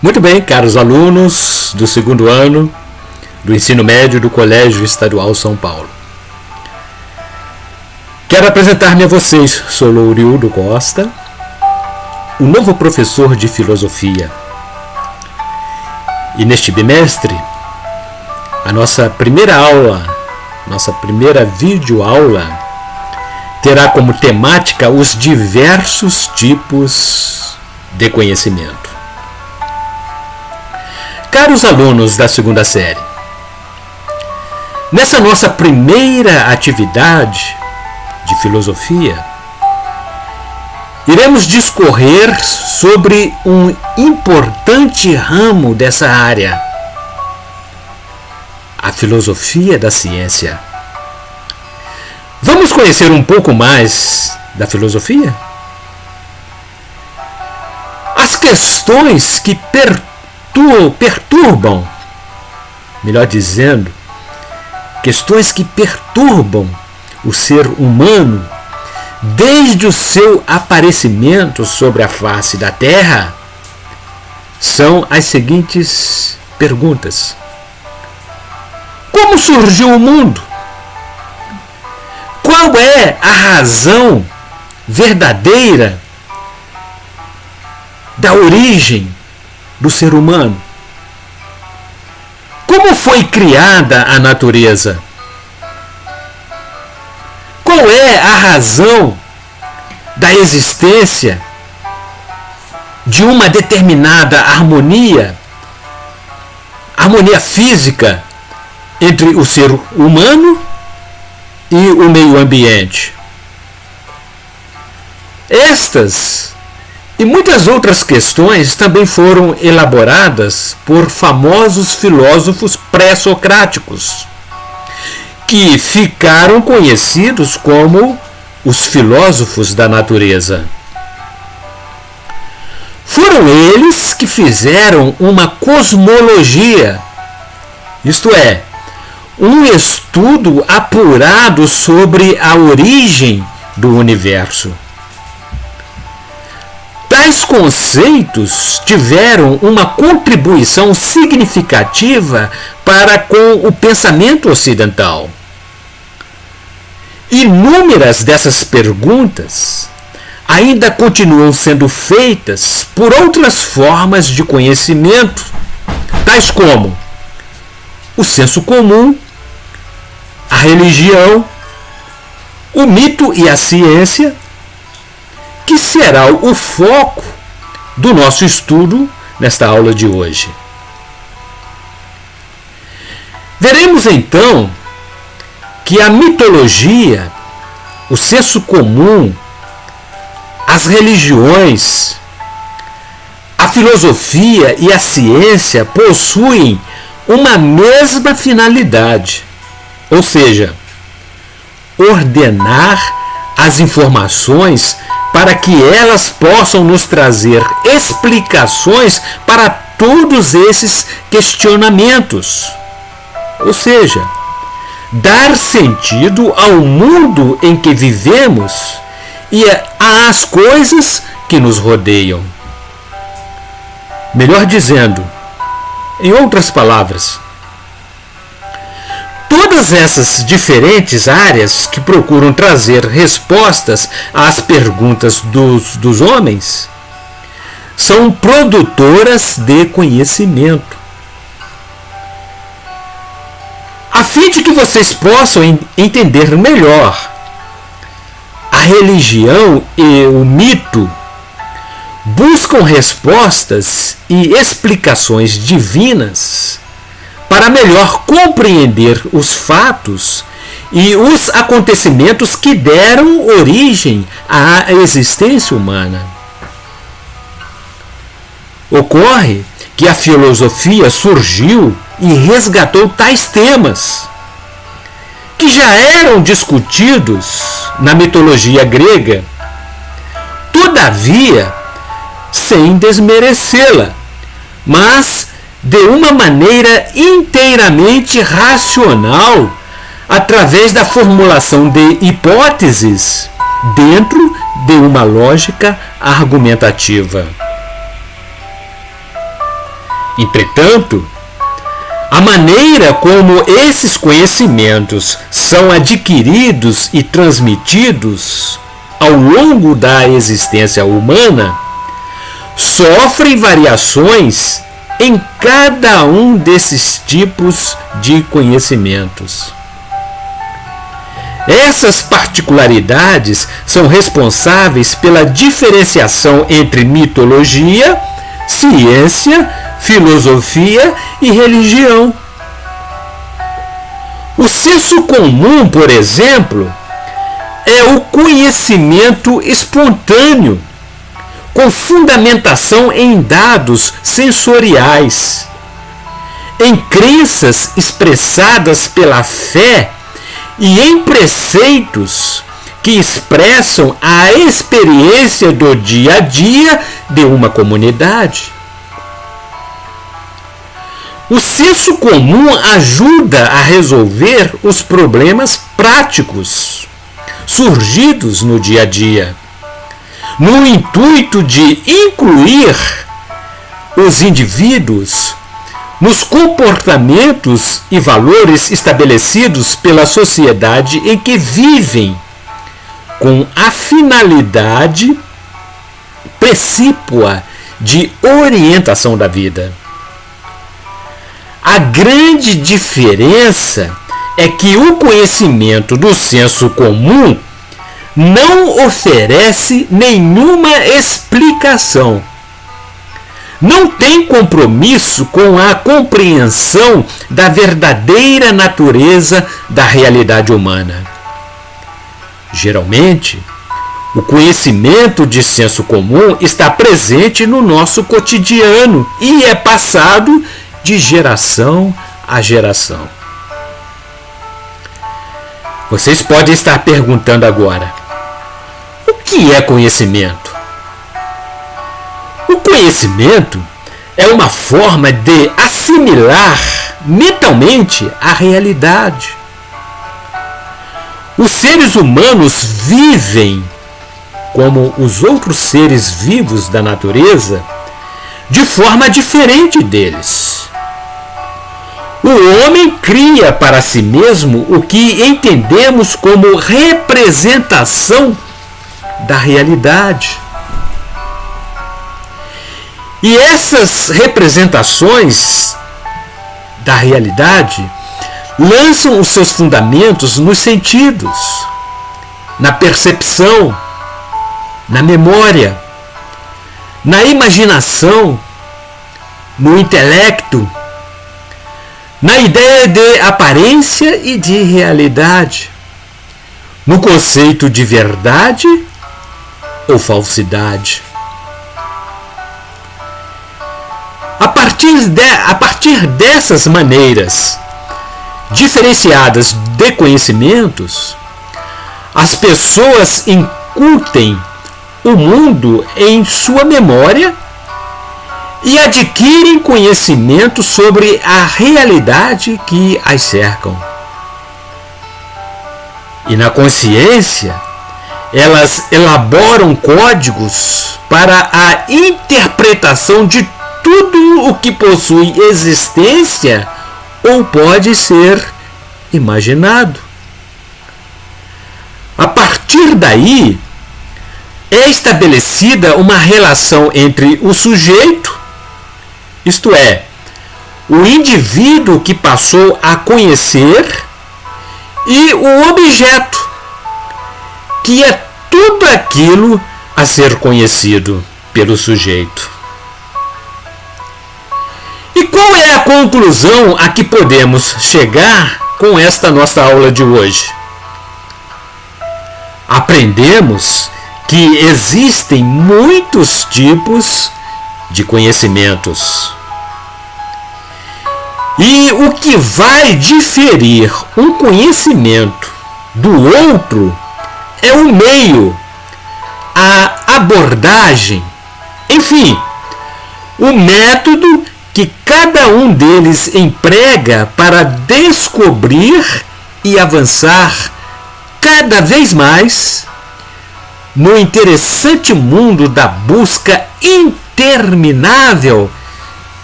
Muito bem, caros alunos do segundo ano do ensino médio do Colégio Estadual São Paulo. Quero apresentar-me a vocês. Sou Lourildo Costa, o novo professor de filosofia. E neste bimestre, a nossa primeira aula, nossa primeira videoaula, terá como temática os diversos tipos de conhecimento. Caros alunos da segunda série, nessa nossa primeira atividade de filosofia, iremos discorrer sobre um importante ramo dessa área, a filosofia da ciência. Vamos conhecer um pouco mais da filosofia? As questões que perturbam, melhor dizendo, questões que perturbam o ser humano desde o seu aparecimento sobre a face da Terra são as seguintes perguntas: como surgiu o mundo? Qual é a razão verdadeira da origem do ser humano? Como foi criada a natureza? Qual é a razão da existência de uma determinada harmonia física entre o ser humano e o meio ambiente? Estas e muitas outras questões também foram elaboradas por famosos filósofos pré-socráticos, que ficaram conhecidos como os filósofos da natureza. Foram eles que fizeram uma cosmologia, isto é, um estudo apurado sobre a origem do universo. Tais conceitos tiveram uma contribuição significativa para com o pensamento ocidental. Inúmeras dessas perguntas ainda continuam sendo feitas por outras formas de conhecimento, tais como o senso comum, a religião, o mito e a ciência, que será o foco do nosso estudo nesta aula de hoje. Veremos então que a mitologia, o senso comum, as religiões, a filosofia e a ciência possuem uma mesma finalidade, ou seja, ordenar as informações para que elas possam nos trazer explicações para todos esses questionamentos. Ou seja, dar sentido ao mundo em que vivemos e às coisas que nos rodeiam. Melhor dizendo, em outras palavras, todas essas diferentes áreas que procuram trazer respostas às perguntas dos homens são produtoras de conhecimento. A fim de que vocês possam entender melhor, a religião e o mito buscam respostas e explicações divinas para melhor compreender os fatos e os acontecimentos que deram origem à existência humana. Ocorre que a filosofia surgiu e resgatou tais temas, que já eram discutidos na mitologia grega, todavia, sem desmerecê-la, mas de uma maneira inteiramente racional, através da formulação de hipóteses dentro de uma lógica argumentativa. Entretanto, a maneira como esses conhecimentos são adquiridos e transmitidos ao longo da existência humana sofrem variações em cada um desses tipos de conhecimentos. Essas particularidades são responsáveis pela diferenciação entre mitologia, ciência, filosofia e religião. O senso comum, por exemplo, é o conhecimento espontâneo, com fundamentação em dados sensoriais, em crenças expressadas pela fé e em preceitos que expressam a experiência do dia a dia de uma comunidade. O senso comum ajuda a resolver os problemas práticos surgidos no dia a dia, no intuito de incluir os indivíduos nos comportamentos e valores estabelecidos pela sociedade em que vivem, com a finalidade precípua de orientação da vida. A grande diferença é que o conhecimento do senso comum não oferece nenhuma explicação. Não tem compromisso com a compreensão da verdadeira natureza da realidade humana. Geralmente, o conhecimento de senso comum está presente no nosso cotidiano e é passado de geração a geração. Vocês podem estar perguntando agora: o que é conhecimento? O conhecimento é uma forma de assimilar mentalmente a realidade. Os seres humanos vivem, como os outros seres vivos da natureza, de forma diferente deles. O homem cria para si mesmo o que entendemos como representação da realidade. E essas representações da realidade lançam os seus fundamentos nos sentidos, na percepção, na memória, na imaginação, no intelecto, na ideia de aparência e de realidade, no conceito de verdade ou falsidade. A partir dessas maneiras diferenciadas de conhecimentos, as pessoas incutem o mundo em sua memória e adquirem conhecimento sobre a realidade que as cercam. E na consciência, elas elaboram códigos para a interpretação de tudo o que possui existência ou pode ser imaginado. A partir daí, é estabelecida uma relação entre o sujeito, isto é, o indivíduo que passou a conhecer, e o objeto, que é tudo aquilo a ser conhecido pelo sujeito. E qual é a conclusão a que podemos chegar com esta nossa aula de hoje? Aprendemos que existem muitos tipos de conhecimentos. E o que vai diferir um conhecimento do outro é o meio, a abordagem, enfim, o método que cada um deles emprega para descobrir e avançar cada vez mais no interessante mundo da busca interminável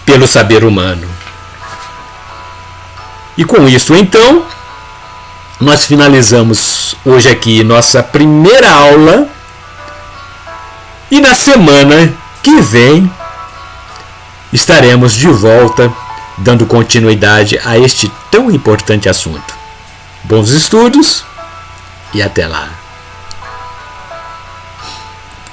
pelo saber humano. E com isso, então, nós finalizamos hoje aqui nossa primeira aula e na semana que vem estaremos de volta dando continuidade a este tão importante assunto. Bons estudos e até lá!